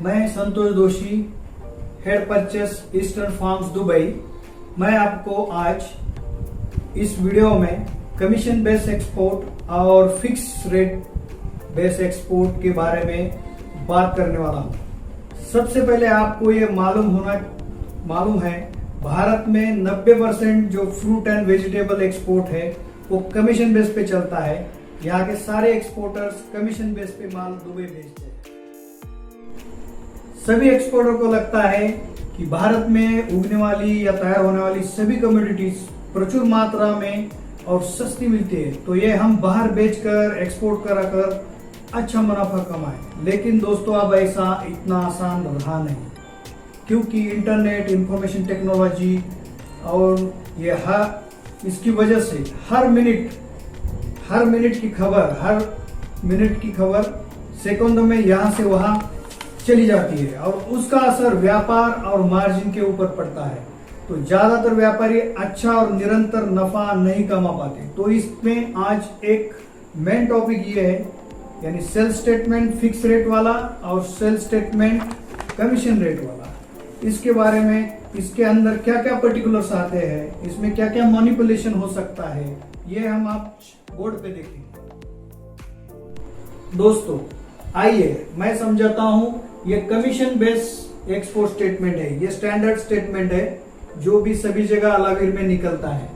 मैं संतोष दोषी, head purchase eastern farms Dubai. मैं आपको आज इस वीडियो में कमीशन बेस एक्सपोर्ट और फिक्स रेट बेस एक्सपोर्ट के बारे में बात करने वाला हूं। सबसे पहले आपको ये मालूम है भारत में 90% जो फ्रूट एंड वेजिटेबल एक्सपोर्ट है वो कमीशन बेस पे चलता है। यहाँ के सारे एक्सपोर्टर्स कमीशन बेस पे माल दुबई भेजते हैं। सभी एक्सपोर्टर को लगता है कि भारत में उगने वाली या तैयार होने वाली सभी कमोडिटीज प्रचुर मात्रा में और सस्ती मिलती है, तो ये हम बाहर बेचकर एक्सपोर्ट कराकर अच्छा मुनाफा कमाएं। लेकिन दोस्तों अब ऐसा इतना आसान रहा नहीं, क्योंकि इंटरनेट, इंफॉर्मेशन टेक्नोलॉजी और ये इसकी वजह से हर मिनट की खबर सेकंडों में यहाँ से वहां चली जाती है और उसका असर व्यापार और मार्जिन के ऊपर पड़ता है। तो ज्यादातर व्यापारी अच्छा और निरंतर नफा नहीं कमा पाते। तो इसमें आज एक मेन टॉपिक ये है, यानी सेल स्टेटमेंट फिक्स रेट वाला और सेल स्टेटमेंट कमीशन रेट वाला। इसके बारे में, इसके अंदर क्या क्या पर्टिकुलर्स आते हैं, इसमें क्या क्या मैनिपुलेशन हो सकता है, ये हम आप बोर्ड पे देखेंगे। दोस्तों आइए मैं समझाता हूं। ये कमीशन बेस एक्सपोर्ट स्टेटमेंट है, ये स्टैंडर्ड स्टेटमेंट है जो भी सभी जगह अलावीर में निकलता है।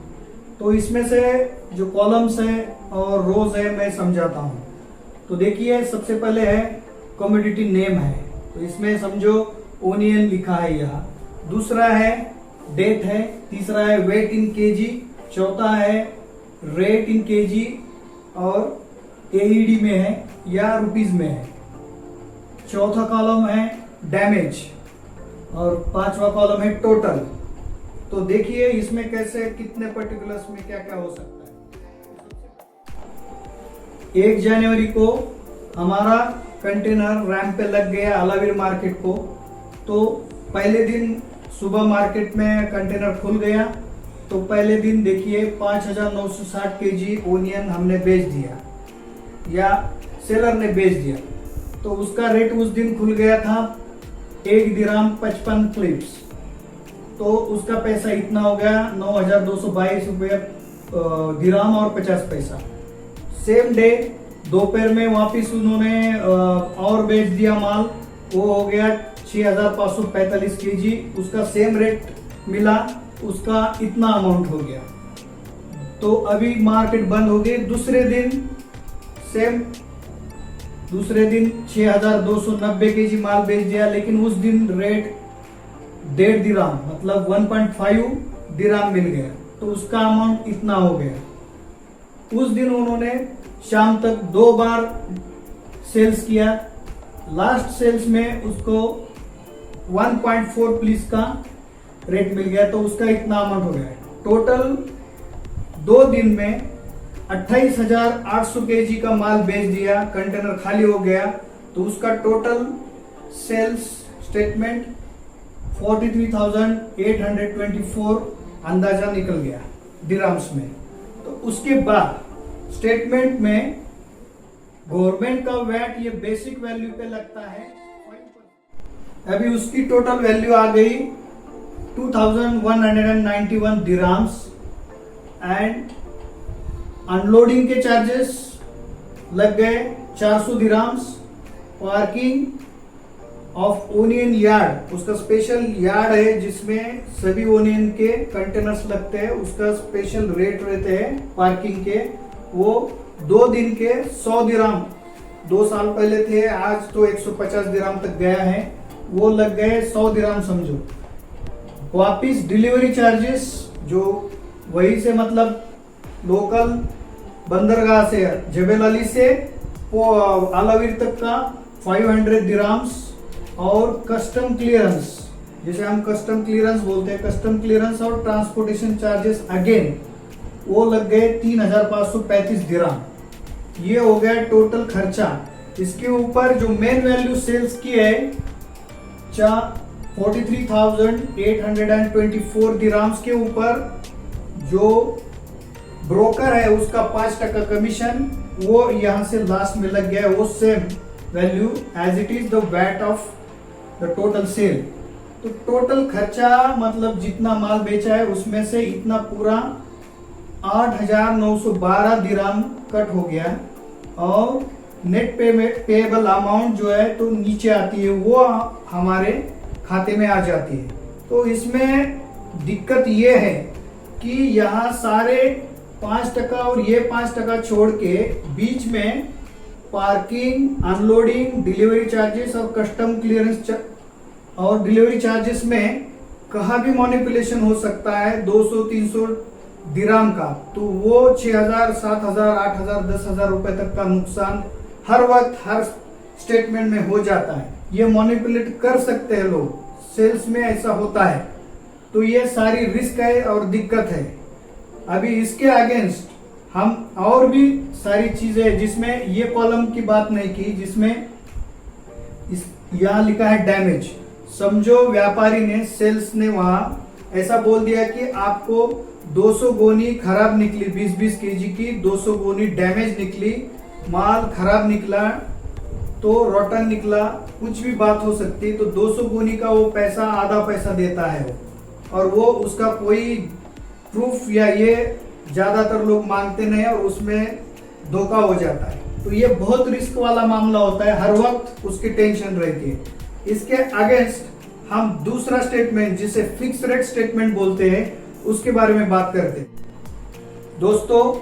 तो इसमें से जो कॉलम्स है और रोज है मैं समझाता हूं। तो देखिए, सबसे पहले है कमोडिटी नेम है, तो इसमें समझो ओनियन लिखा है यहाँ। दूसरा है डेट है, तीसरा है वेट इन केजी, चौथा है रेट इन केजी और एईडी में है या रुपीज में है। चौथा कॉलम है डैमेज और पांचवा कॉलम है टोटल। तो देखिए इसमें कैसे कितने पर्टिकुलर्स में क्या क्या हो सकता है। 1 जनवरी को हमारा कंटेनर रैंप पे लग गया अलावीर मार्केट को। तो पहले दिन सुबह मार्केट में कंटेनर खुल गया, तो पहले दिन देखिए 5960 केजी ओनियन हमने बेच दिया या सेलर ने बेच दिया। तो उसका रेट उस दिन खुल गया था 1 दिरहम 55 क्लिप्स। तो उसका पैसा इतना हो गया 9222 रुपये दिरहम और 50 पैसा। सेम डे दोपहर में वापिस उन्होंने और बेच दिया माल, वो हो गया 6545 केजी। उसका सेम रेट मिला, उसका इतना अमाउंट हो गया। तो अभी मार्केट बंद हो गई। दूसरे दिन 6290 केजी माल बेच दिया, लेकिन उस दिन रेट 1.5 दिरहम मतलब 1.5 दिरहम मिल गया। तो उसका अमाउंट इतना हो गया। उस दिन उन्होंने शाम तक 2 बार सेल्स किया। लास्ट सेल्स में उसको 1.4 प्लीज का रेट मिल गया, तो उसका इतना अमाउंट हो गया। टोटल 2 दिन में 28,800 केजी का माल बेच दिया, कंटेनर खाली हो गया। तो उसका टोटल सेल्स स्टेटमेंट 43,824 अंदाजा निकल गया दिरहम्स में। तो उसके बाद स्टेटमेंट में गवर्नमेंट का वैट ये बेसिक वैल्यू पे लगता है 5%। अभी उसकी टोटल वैल्यू आ गई 2191 दिरहम्स एंड अनलोडिंग के चार्जेस लग गए 400 dirhams. Parking of onion yard, उसका स्पेशल यार्ड है जिसमें सभी ओनियन के कंटेनर्स लगते हैं, उसका स्पेशल रेट रहते हैं पार्किंग के। वो 2 दिन के 100 दिरहम 2 साल पहले थे, आज तो 150 दिरहम तक गया है। वो लग गए 100 दिरहम समझो। वापिस डिलीवरी चार्जेस जो वही से मतलब लोकल बंदरगाह से जबेल अली से अलावीर तक का 500 दिरहम्स और कस्टम क्लियरेंस, जैसे हम कस्टम क्लियरेंस बोलते हैं, कस्टम क्लियरेंस और ट्रांसपोर्टेशन चार्जेस अगेन वो लग गए 3535 दिरहम। ये हो गया टोटल खर्चा। इसके ऊपर जो मेन वैल्यू सेल्स की है 43,824 दिरहम्स के ऊपर जो ब्रोकर है उसका 5% कमीशन वो यहां से लास्ट में लग गया है। वो same value as it is the VAT of the total sale. तो टोटल खर्चा मतलब जितना माल बेचा है उसमें से इतना पूरा 8,912 दिरहम कट हो गया, और नेट पेएबल अमाउंट जो है तो नीचे आती है, वो हमारे खाते में आ जाती है। तो इसमें दिक्कत ये है कि यहाँ सारे 5% और ये 5% छोड़ के बीच में पार्किंग, अनलोडिंग, डिलीवरी चार्जेस और कस्टम क्लियरेंस और डिलीवरी चार्जेस में कहाँ भी मैनिपुलेशन हो सकता है 200-300 दिरहम का। तो वो 6,000, 7,000, 8,000, 10,000 रुपए तक का नुकसान हर वक्त हर स्टेटमेंट में हो जाता है। ये मैनिपुलेट कर सकते हैं लोग, सेल्स में ऐसा होता है। तो ये सारी रिस्क है और दिक्कत है। अभी इसके अगेंस्ट हम और भी सारी चीजें, जिसमें ये कॉलम की बात नहीं की, जिसमें यहाँ लिखा है डैमेज। समझो व्यापारी ने, सेल्स ने वहां ऐसा बोल दिया कि आपको 200 गोनी खराब निकली, 20-20 केजी की 200 गोनी डैमेज निकली, माल खराब निकला तो रोटन निकला, कुछ भी बात हो सकती। तो 200 गोनी का वो पैसा, आधा पैसा देता है वो, और वो उसका कोई प्रूफ या ये ज्यादातर लोग मांगते नहीं और उसमें धोखा हो जाता है। तो ये बहुत रिस्क वाला मामला होता है, हर वक्त उसकी टेंशन रहती है। इसके अगेंस्ट हम दूसरा स्टेटमेंट, जिसे फिक्स रेट स्टेटमेंट बोलते हैं, उसके बारे में बात करते हैं। दोस्तों,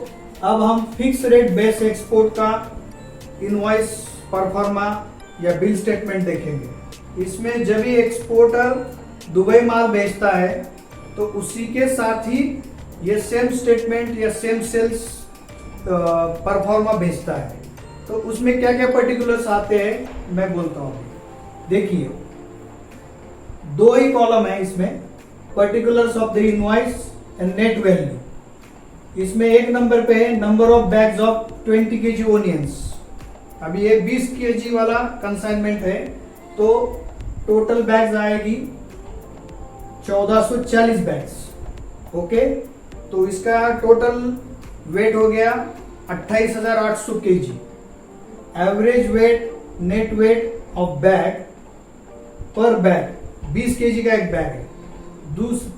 अब हम फिक्स रेट बेस एक्सपोर्ट का इनवॉइस, परफॉर्मा या बिल स्टेटमेंट देखेंगे। इसमें जब भी एक्सपोर्टर दुबई माल बेचता है तो उसी के साथ ही ये सेम स्टेटमेंट या सेम सेल्स परफॉर्मा भेजता है। तो उसमें क्या क्या पर्टिकुलर्स आते हैं मैं बोलता हूँ। देखिए, 2 ही कॉलम है इसमें, particulars of the invoice and net value. इसमें 1 नंबर पे है number of bags of 20 KG onions. अभी ये 20 केजी वाला कंसाइनमेंट है, तो टोटल बैग्स आएगी 1440 बैग्स। ओके, तो इसका टोटल वेट हो गया 28,800 KG. Average weight, net weight of bag पर बैग 20 केजी का एक बैग है।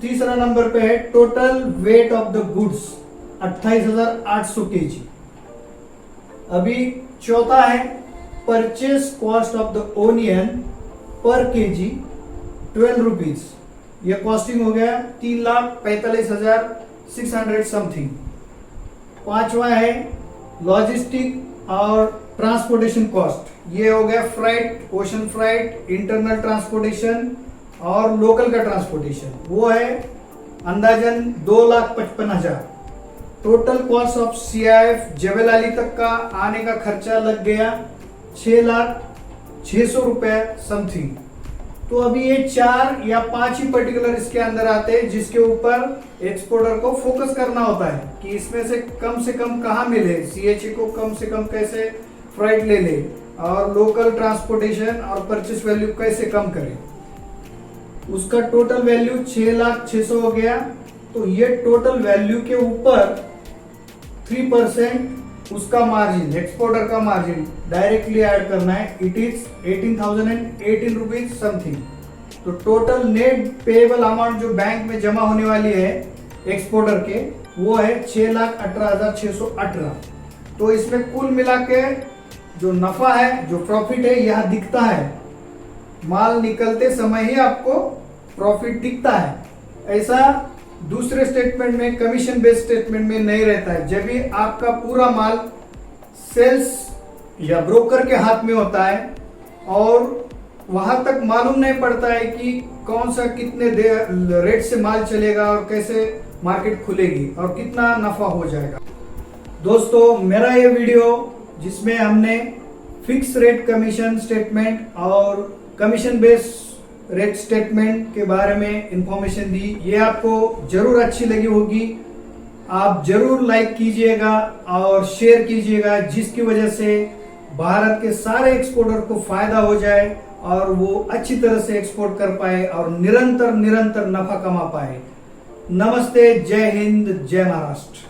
तीसरा नंबर पे है total weight of the goods 28,800 KG. अभी चौथा है purchase cost of the onion पर केजी 12 रुपीज। यह कॉस्टिंग हो गया 3,45,600 समथिंग। पांचवा है लॉजिस्टिक और ट्रांसपोर्टेशन कॉस्ट। ये हो गया freight, ocean freight, internal transportation और लोकल का ट्रांसपोर्टेशन, वो है अंदाजन 2,55,000। Total cost of CIF Jebel Ali तक का आने का खर्चा लग गया 6,06,000 रुपए समथिंग। तो अभी ये 4 या 5 ही पर्टिकुलर इसके अंदर आते हैं, जिसके ऊपर एक्सपोर्टर को फोकस करना होता है कि इसमें से कम कहाँ मिले, CHA को कम से कम कैसे फ्राइट ले ले, और लोकल ट्रांसपोर्टेशन और परचेस वैल्यू कैसे कम करे। उसका टोटल वैल्यू 6,06,000 हो गया। तो ये टोटल वैल्यू के ऊपर 3% उसका मार्जिन, एक्सपोर्टर का मार्जिन डायरेक्टली ऐड करना है। It is 18,018 rupees something. तो टोटल नेट पेएबल अमाउंट जो बैंक में जमा होने वाली है एक्सपोर्टर के, वो है 6,18,618। तो इसमें कुल मिला के जो नफा है, जो प्रॉफिट है, यह दिखता है। माल निकलते समय ही आपको प्रॉफिट दिखता है। ऐसा दूसरे स्टेटमेंट में, कमीशन बेस्ड स्टेटमेंट में नहीं रहता है। जब भी आपका पूरा माल सेल्स या ब्रोकर के हाथ में होता है और वहां तक मालूम नहीं पड़ता है कि कौन सा कितने रेट से माल चलेगा और कैसे मार्केट खुलेगी और कितना नफा हो जाएगा। दोस्तों, मेरा ये वीडियो जिसमें हमने फिक्स रेट कमीशन स्टेटमेंट और कमीशन बेस्ड रेट स्टेटमेंट के बारे में इंफॉर्मेशन दी, ये आपको जरूर अच्छी लगी होगी। आप जरूर लाइक कीजिएगा और शेयर कीजिएगा, जिसकी वजह से भारत के सारे एक्सपोर्टर को फायदा हो जाए और वो अच्छी तरह से एक्सपोर्ट कर पाए और निरंतर नफा कमा पाए। नमस्ते, जय हिंद, जय महाराष्ट्र।